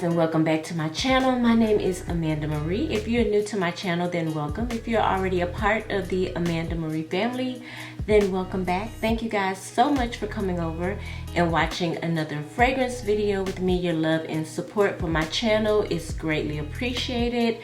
and welcome back to my channel. My name is Amanda Marie. If you're new to my channel, then welcome. If you're already a part of the Amanda Marie family, then welcome back. Thank you guys so much for coming over and watching another fragrance video with me. Your love and support for my channel is greatly appreciated,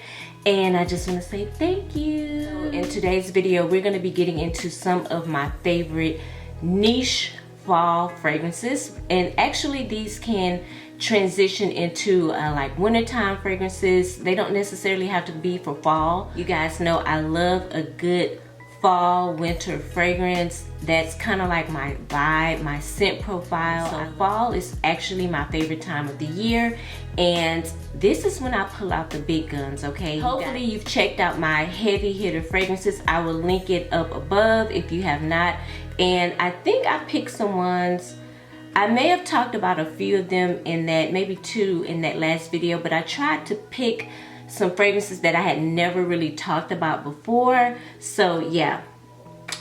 and I just want to say thank you. So in today's video, we're going to be getting into some of my favorite niche fall fragrances, and actually these can transition into like wintertime fragrances. They don't necessarily have to be for fall. You guys know I love a good fall winter fragrance. That's kind of like my vibe, my scent profile. So fall is actually my favorite time of the year, and this is when I pull out the big guns, okay? Hopefully you've checked out my heavy hitter fragrances. I will link it up above if you have not. And I think I picked some ones. I may have talked about a few of them in that, maybe two in that last video, but I tried to pick some fragrances that I had never really talked about before. So yeah,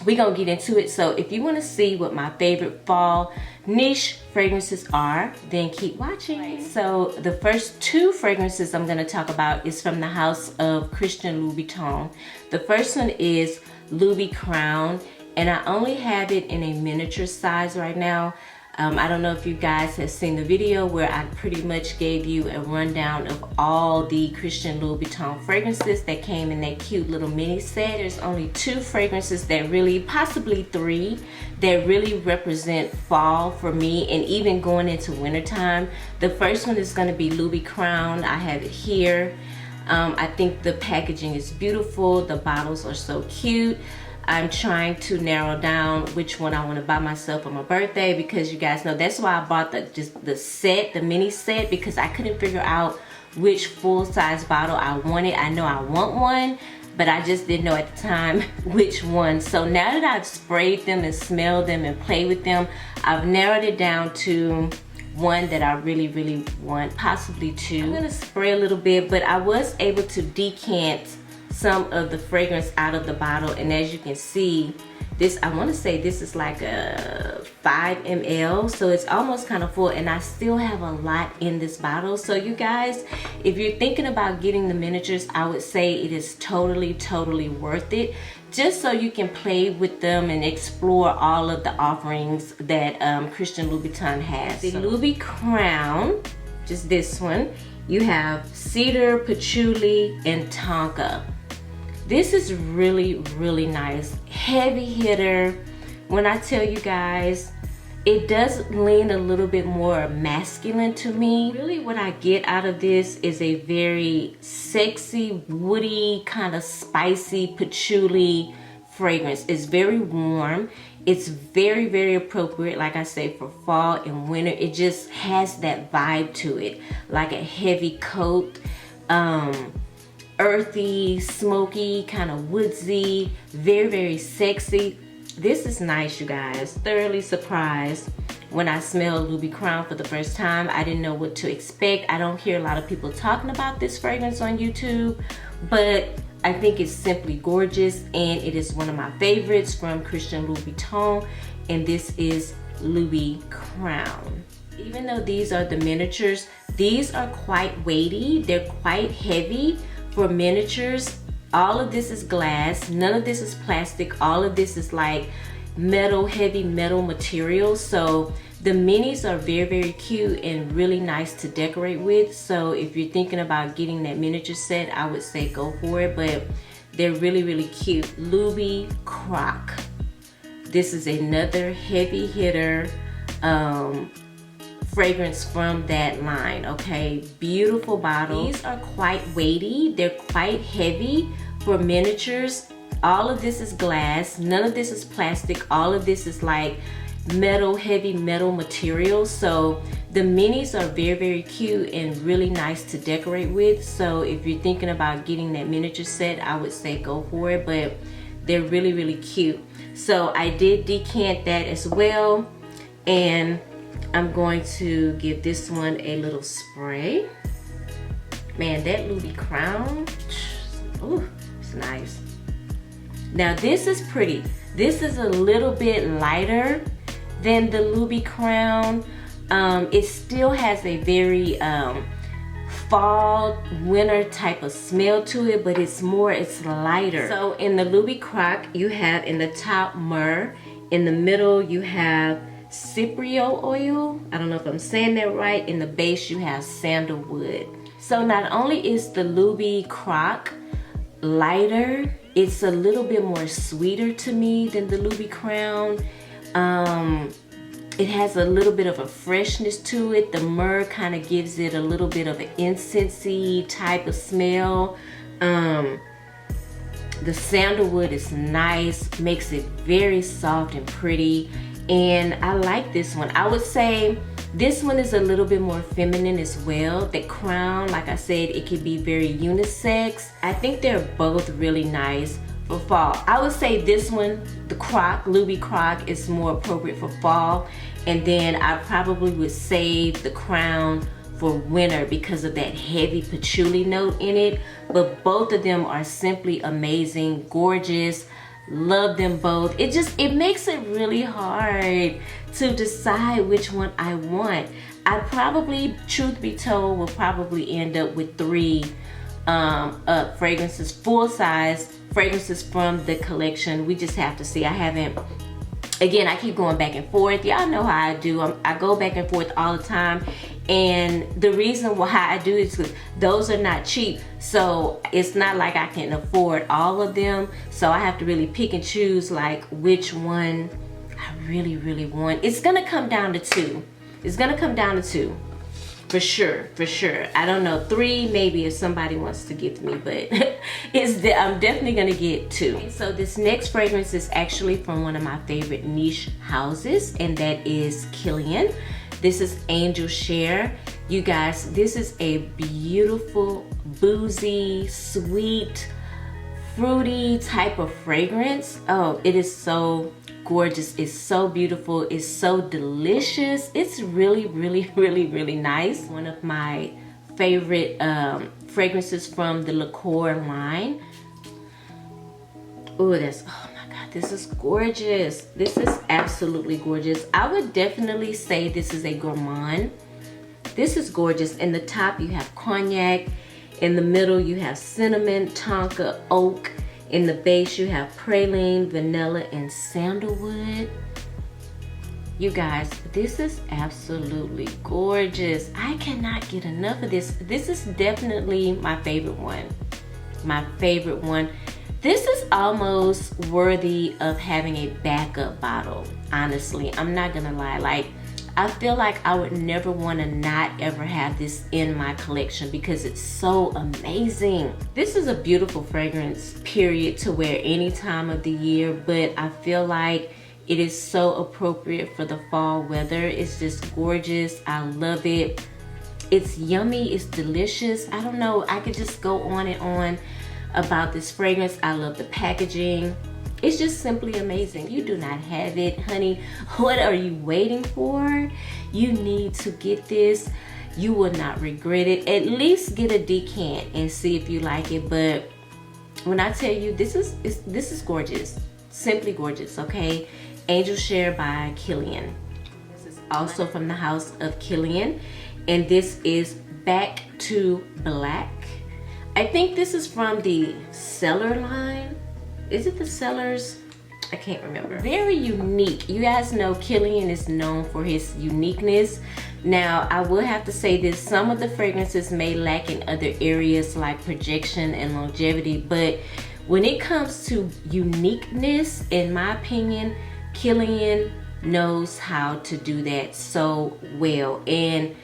we're gonna get into it. So if you want to see what my favorite fall niche fragrances are, then keep watching. So the first two fragrances I'm gonna talk about is from the house of Christian Loubicrown. The first one is LoubiCrown, and I only have it in a miniature size right now. I don't know if you guys have seen the video where I pretty much gave you a rundown of all the Christian Louboutin fragrances that came in that cute little mini set. There's only two fragrances that really, possibly three, that really represent fall for me, and even going into wintertime. The first one is going to be LoubiCrown. I have it here. I think the packaging is beautiful. The bottles are so cute. I'm trying to narrow down which one I want to buy myself for my birthday, because you guys know that's why I bought the set, the mini set, because I couldn't figure out which full-size bottle I wanted. I know I want one, but I just didn't know at the time which one. So now that I've sprayed them and smelled them and played with them, I've narrowed it down to one that I really want, possibly two. I'm gonna spray a little bit, but I was able to decant some of the fragrance out of the bottle, and as you can see, this, I want to say this is like a 5 ml, so it's almost kind of full, and I still have a lot in this bottle. So you guys, if you're thinking about getting the miniatures, I would say it is totally worth it, just so you can play with them and explore all of the offerings that Christian Louboutin has. The LoubiCrown, just this one, you have cedar, patchouli, and tonka. This is really nice, heavy hitter. When I tell you guys, it does lean a little bit more masculine to me. Really what I get out of this is a very sexy, woody, kind of spicy patchouli fragrance. It's very warm. It's very appropriate, like I say, for fall and winter. It just has that vibe to it, like a heavy coat, earthy, smoky, kind of woodsy, very sexy. This is nice, you guys. Thoroughly surprised when I smelled LoubiCrown for the first time. I didn't know what to expect. I don't hear a lot of people talking about this fragrance on YouTube, but I think it's simply gorgeous, and it is one of my favorites from Christian Louboutin, and this is LoubiCrown. Even though these are the miniatures, these are quite weighty. They're quite heavy for miniatures. All of this is glass. None of this is plastic. All of this is like metal, heavy metal material. So the minis are very cute and really nice to decorate with. So if you're thinking about getting that miniature set, I would say go for it, but they're really cute. Loubicrock. This is another heavy hitter fragrance from that line, okay? Beautiful bottle. These are quite weighty. They're quite heavy for miniatures. All of this is glass. None of this is plastic. All of this is like metal, heavy metal material. So the minis are very cute and really nice to decorate with. So if you're thinking about getting that miniature set, I would say go for it, but they're really cute. So I did decant that as well, and I'm going to give this one a little spray. Man, that LoubiCrown, ooh, it's nice. Now this is pretty. This is a little bit lighter than the LoubiCrown. It still has a very fall winter type of smell to it, but it's lighter. So in the Loubicrock, you have in the top myrrh, in the middle you have cypriot oil, I don't know if I'm saying that right, in the base you have sandalwood. So not only is the Loubicrock lighter, it's a little bit more sweeter to me than the LoubiCrown. It has a little bit of a freshness to it. The myrrh kind of gives it a little bit of an incensey type of smell. The sandalwood is nice, makes it very soft and pretty, and I like this one. I would say this one is a little bit more feminine as well. The crown, like I said, it can be very unisex. I think they're both really nice for fall. I would say this one, the Crock, LoubiCrock, is more appropriate for fall, and then I probably would save the crown for winter because of that heavy patchouli note in it. But both of them are simply amazing, gorgeous. Love them both. It makes it really hard to decide which one I want. I probably, truth be told, will probably end up with 3 fragrances, full size fragrances from the collection. We just have to see. I haven't, again, I keep going back and forth. Y'all know how I do. I go back and forth all the time, and the reason why I do is because those are not cheap, so it's not like I can afford all of them. So I have to really pick and choose like which one I really want. It's gonna come down to 2. It's gonna come down to 2. For sure. I don't know, 3 maybe if somebody wants to gift me, but I'm definitely gonna get 2. Okay, so this next fragrance is actually from one of my favorite niche houses, and that is Kilian. This is Angel Share. You guys, this is a beautiful, boozy, sweet, fruity type of fragrance. Oh, it is so gorgeous. It's so beautiful. It's so delicious. It's really nice. One of my favorite fragrances from the Liqueur line. Oh, oh my God, this is gorgeous. This is absolutely gorgeous. I would definitely say this is a gourmand. This is gorgeous. In the top you have cognac. In the middle you have cinnamon, tonka, oak. In the base you have praline, vanilla, and sandalwood. You guys, this is absolutely gorgeous. I cannot get enough of this. This is definitely my favorite one. My favorite one. This is almost worthy of having a backup bottle, honestly. I'm not gonna lie. Like, I feel like I would never want to not ever have this in my collection because it's so amazing. This is a beautiful fragrance, period, to wear any time of the year, but I feel like it is so appropriate for the fall weather. It's just gorgeous. I love it. It's yummy. It's delicious. I don't know. I could just go on and on about this fragrance. I love the packaging. It's just simply amazing. You do not have it, honey. What are you waiting for? You need to get this. You will not regret it. At least get a decant and see if you like it. But when I tell you, this is gorgeous. Simply gorgeous, okay? Angel Share by Kilian. This is also from the house of Kilian. And this is Back to Black. I think this is from the Cellar line. Is it the Cellars? I can't remember. Very unique. You guys know Kilian is known for his uniqueness. Now, I will have to say this. Some of the fragrances may lack in other areas like projection and longevity, but when it comes to uniqueness, in my opinion, Kilian knows how to do that so well. And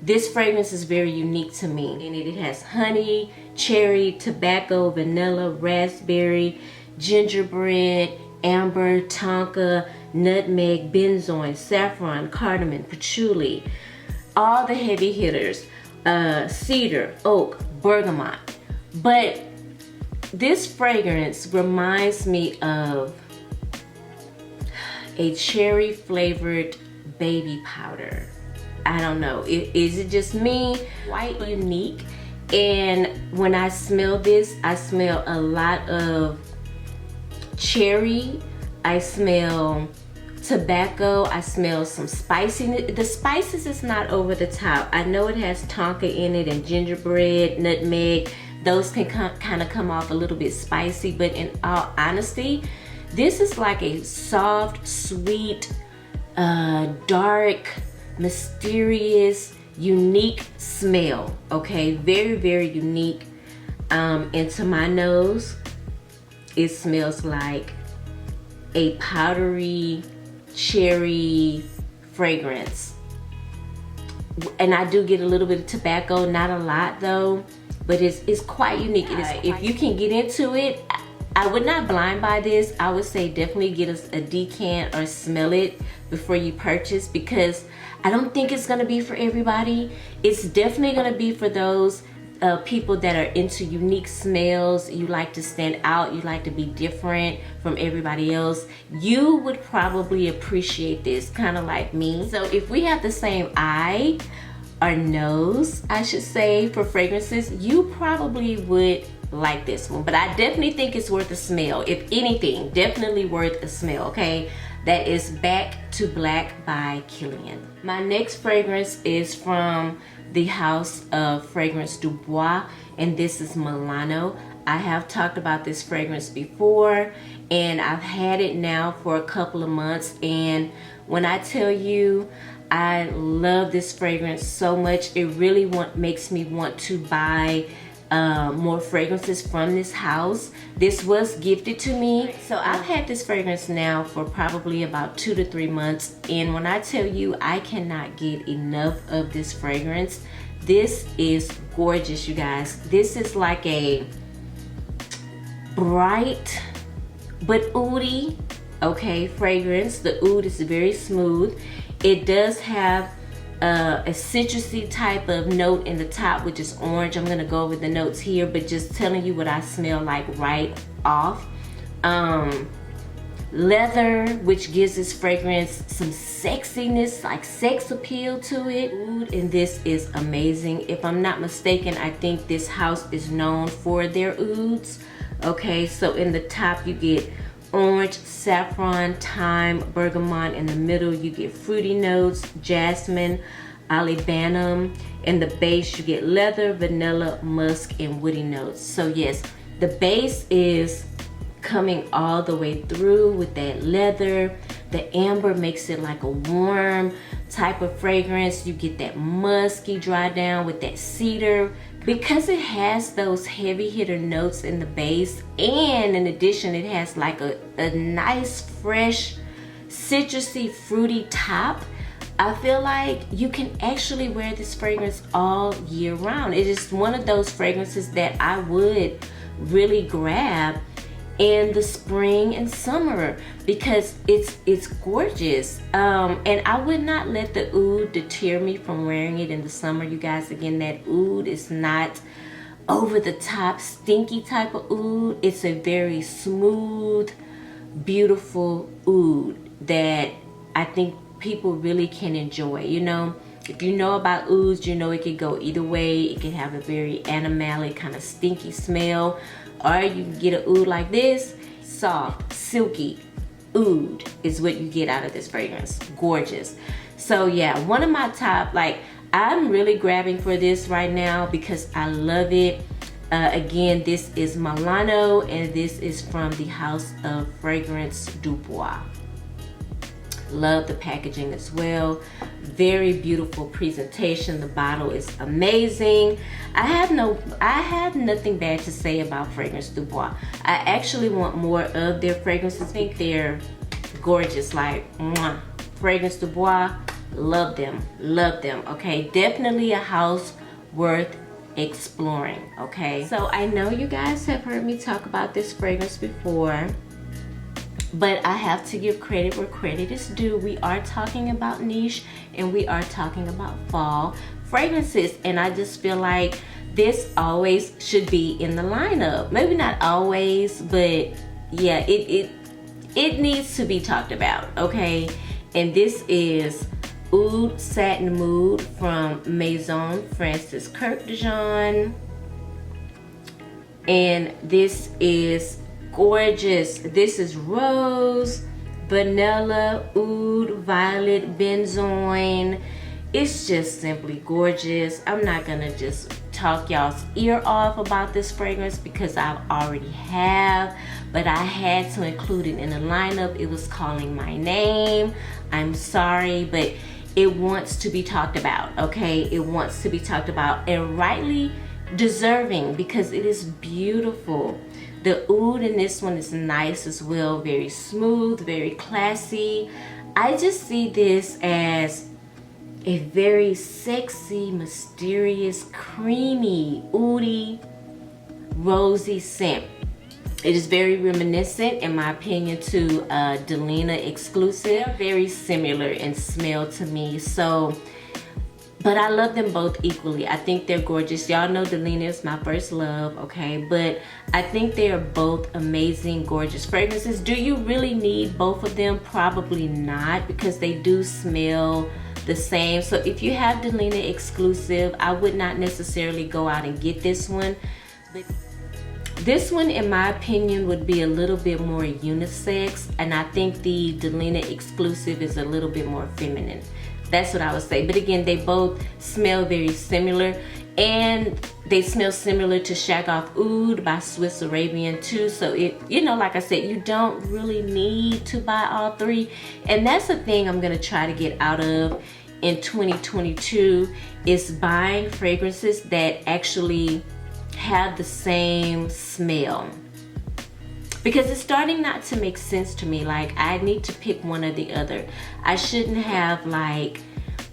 this fragrance is very unique to me. And it has honey, cherry, tobacco, vanilla, raspberry, gingerbread, amber, tonka, nutmeg, benzoin, saffron, cardamom, patchouli, all the heavy hitters, cedar, oak, bergamot. But this fragrance reminds me of a cherry flavored baby powder. I don't know, is it just me? Quite unique. And when I smell this, I smell a lot of cherry. I smell tobacco. I smell some spiciness. The spices is not over the top. I know it has tonka in it and gingerbread, nutmeg. Those can kind of come off a little bit spicy, but in all honesty, this is like a soft, sweet, dark, mysterious, unique smell. Okay, very, very unique. And to my nose, it smells like a powdery cherry fragrance. And I do get a little bit of tobacco, not a lot though, but it's quite unique. If you can get into it, I would not blind buy this. I would say definitely get a decant or smell it before you purchase, because I don't think it's gonna be for everybody. It's definitely gonna be for those people that are into unique smells. You like to stand out, you like to be different from everybody else. You would probably appreciate this, kind of like me. So if we have the same eye or nose, I should say, for fragrances, you probably would like this one. But I definitely think it's worth a smell. If anything, definitely worth a smell, okay? That is Back to Black by Kilian. My next fragrance is from the house of fragrance Du Bois, and this is Milano. I have talked about this fragrance before, and I've had it now for a couple of months, and when I tell you I love this fragrance so much, it really makes me want to buy more fragrances from this house. This was gifted to me, so I've had this fragrance now for probably about 2 to 3 months, and when I tell you I cannot get enough of this fragrance. This is gorgeous, you guys. This is like a bright but oudy, okay, fragrance. The oud is very smooth. It does have a citrusy type of note in the top, which is orange. I'm gonna go over the notes here, but just telling you what I smell like right off. Leather, which gives this fragrance some sexiness, like sex appeal to it. And this is amazing. If I'm not mistaken, I think this house is known for their ouds. Okay, so in the top you get orange, saffron, thyme, bergamot. In the middle you get fruity notes, jasmine, olibanum. In the base you get leather, vanilla, musk, and woody notes. So yes, the base is coming all the way through with that leather. The amber makes it like a warm type of fragrance. You get that musky dry down with that cedar. Because it has those heavy hitter notes in the base, and in addition it has like a nice fresh citrusy fruity top, I feel like you can actually wear this fragrance all year round. It is one of those fragrances that I would really grab in the spring and summer because it's gorgeous. And I would not let the oud deter me from wearing it in the summer, you guys. Again, that oud is not over the top stinky type of oud. It's a very smooth, beautiful oud that I think people really can enjoy. You know, if you know about ouds, you know it could go either way. It can have a very animalic kind of stinky smell, or you can get an oud like this, soft, silky oud is what you get out of this fragrance. Gorgeous. So yeah, one of my top, like, I'm really grabbing for this right now because I love it. Again, this is Milano, and this is from the house of fragrance Du Bois. Love the packaging as well. Very beautiful presentation. The bottle is amazing. I have nothing bad to say about fragrance Du Bois. I actually want more of their fragrances. I think they're gorgeous. Like, mwah. Fragrance Du Bois, love them, okay? Definitely a house worth exploring, okay? So I know you guys have heard me talk about this fragrance before, but I have to give credit where credit is due. We are talking about niche, and we are talking about fall fragrances, and I just feel like this always should be in the lineup. Maybe not always, but yeah, it needs to be talked about, okay? And this is Oud Satin Mood from Maison Francis Kirk Dijon, and this is gorgeous. This is rose, vanilla, oud, violet, benzoin. It's just simply gorgeous. I'm not gonna just talk y'all's ear off about this fragrance because I already have, but I had to include it in the lineup. It was calling my name. I'm sorry, but it wants to be talked about, okay? It wants to be talked about, and rightly deserving, because it is beautiful. The oud in this one is nice as well, very smooth, very classy. I just see this as a very sexy, mysterious, creamy, oudy, rosy scent. It is very reminiscent, in my opinion, to Delina exclusive. They're very similar in smell to me, so, but I love them both equally. I think they're gorgeous. Y'all know Delina is my first love, okay? But I think they are both amazing, gorgeous fragrances. Do you really need both of them? Probably not, because they do smell the same. So if you have Delina exclusive, I would not necessarily go out and get this one. But this one, in my opinion, would be a little bit more unisex, and I think the Delina exclusive is a little bit more feminine. That's what I would say. But again, they both smell very similar, and they smell similar to Shag Off Oud by Swiss Arabian too. So it, you know, like I said, you don't really need to buy all three. And that's the thing I'm gonna try to get out of in 2022, is buying fragrances that actually have the same smell, because it's starting not to make sense to me. Like, I need to pick one or the other. I shouldn't have like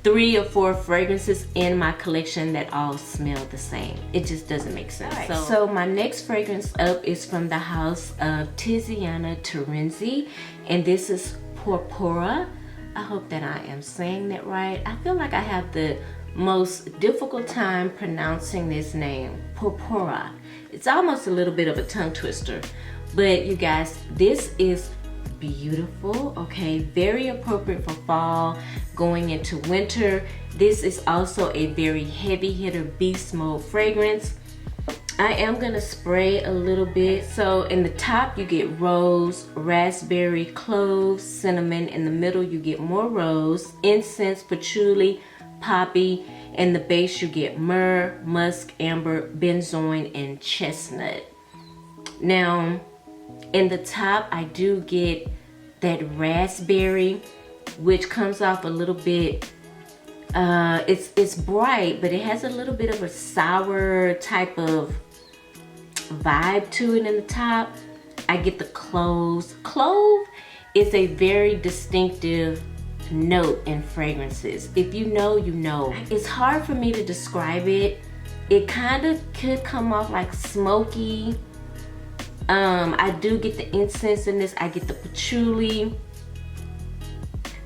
3 or 4 fragrances in my collection that all smell the same. It just doesn't make sense. Right. So my next fragrance up is from the house of Tiziana Terenzi, and this is Popora. I hope that I am saying that right. I feel like I have the most difficult time pronouncing this name, Popora. It's almost a little bit of a tongue twister, but you guys, this is beautiful, okay? Very appropriate for fall, going into winter. This is also a very heavy hitter beast mode fragrance. I am gonna spray a little bit. So in the top you get rose, raspberry, cloves, cinnamon. In the middle you get more rose, incense, patchouli, poppy. In the base you get myrrh, musk, amber, benzoin, and chestnut. Now in the top I do get that raspberry, which comes off a little bit, it's bright, but it has a little bit of a sour type of vibe to it in the top. I get the cloves. Clove is a very distinctive note in fragrances. If you know, you know. It's hard for me to describe it. It kind of could come off like smoky. I do get the incense in this. I get the patchouli,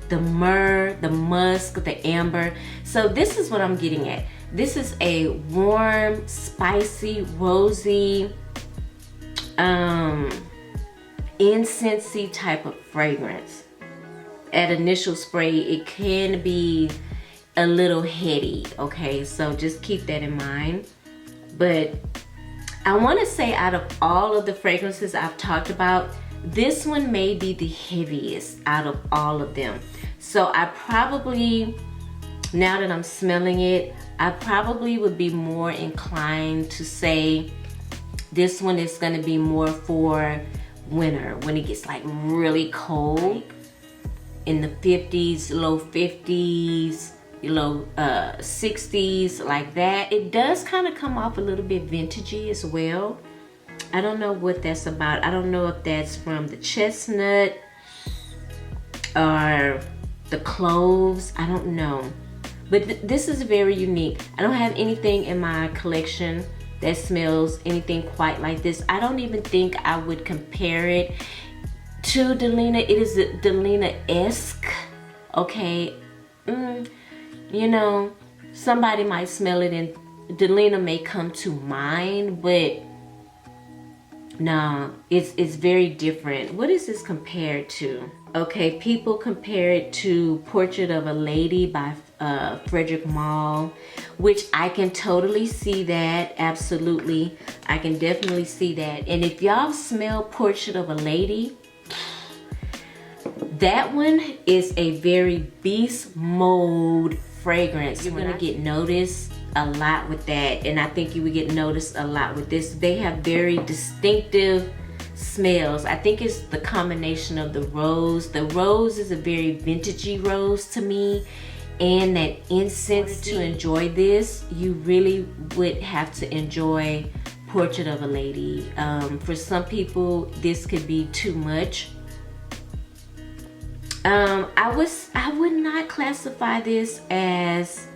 the myrrh, the musk, the amber. So this is what I'm getting at. This is a warm, spicy, rosy, incensey type of fragrance. At initial spray, it can be a little heady, okay? So just keep that in mind. But I want to say, out of all of the fragrances I've talked about, this one may be the heaviest out of all of them. So I probably, now that I'm smelling it, I probably would be more inclined to say this one is going to be more for winter, when it gets like really cold, in the 50s, low 50s, low 60s, like that. It does kind of come off a little bit vintagey as well. I don't know what that's about. I don't know if that's from the chestnut or the cloves. I don't know. But this is very unique. I don't have anything in my collection that smells anything quite like this. I don't even think I would compare it to Delina. It is Delina-esque, okay? You know, somebody might smell it and Delina may come to mind, but nah, it's very different. What is this compared to? Okay, people compare it to Portrait of a Lady by Frederick Malle, which I can totally see that. Absolutely, I can definitely see that. And if y'all smell Portrait of a Lady, That one is a very beast mode fragrance. You're gonna get noticed a lot with that, and I think you would get noticed a lot with this. They have very distinctive smells. I think it's the combination of the rose. The rose is a very vintagey rose to me, and that incense. To enjoy this, you really would have to enjoy Portrait of a Lady. For some people, this could be too much. I would not classify this as,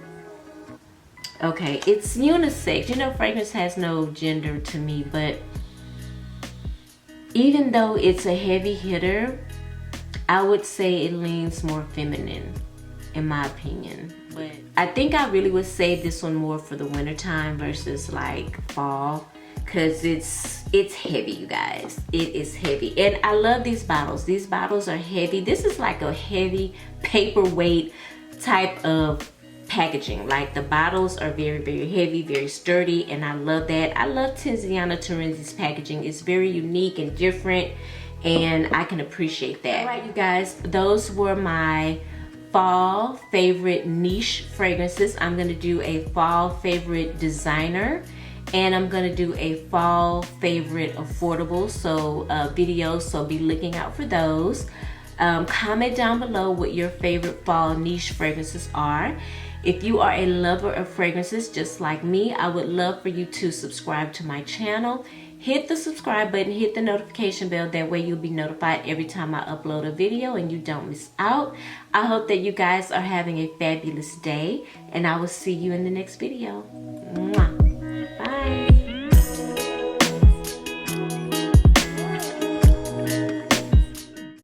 okay, it's unisex. You know, fragrance has no gender to me, but even though it's a heavy hitter, I would say it leans more feminine, in my opinion. But I think I really would save this one more for the winter time versus like fall, because it's heavy, you guys. It is heavy, and I love these bottles. These bottles are heavy. This is like a heavy paperweight type of packaging. Like, the bottles are very, very heavy, very sturdy, and I love that. I love Tiziana Terenzi's packaging. It's very unique and different, and I can appreciate that. All right, you guys, those were my fall favorite niche fragrances. I'm gonna do a fall favorite designer, and I'm gonna do a fall favorite affordable video, so be looking out for those. Comment down below what your favorite fall niche fragrances are. If you are a lover of fragrances just like me, I would love for you to subscribe to my channel. Hit the subscribe button, hit the notification bell. That way you'll be notified every time I upload a video and you don't miss out. I hope that you guys are having a fabulous day, and I will see you in the next video. Mwah.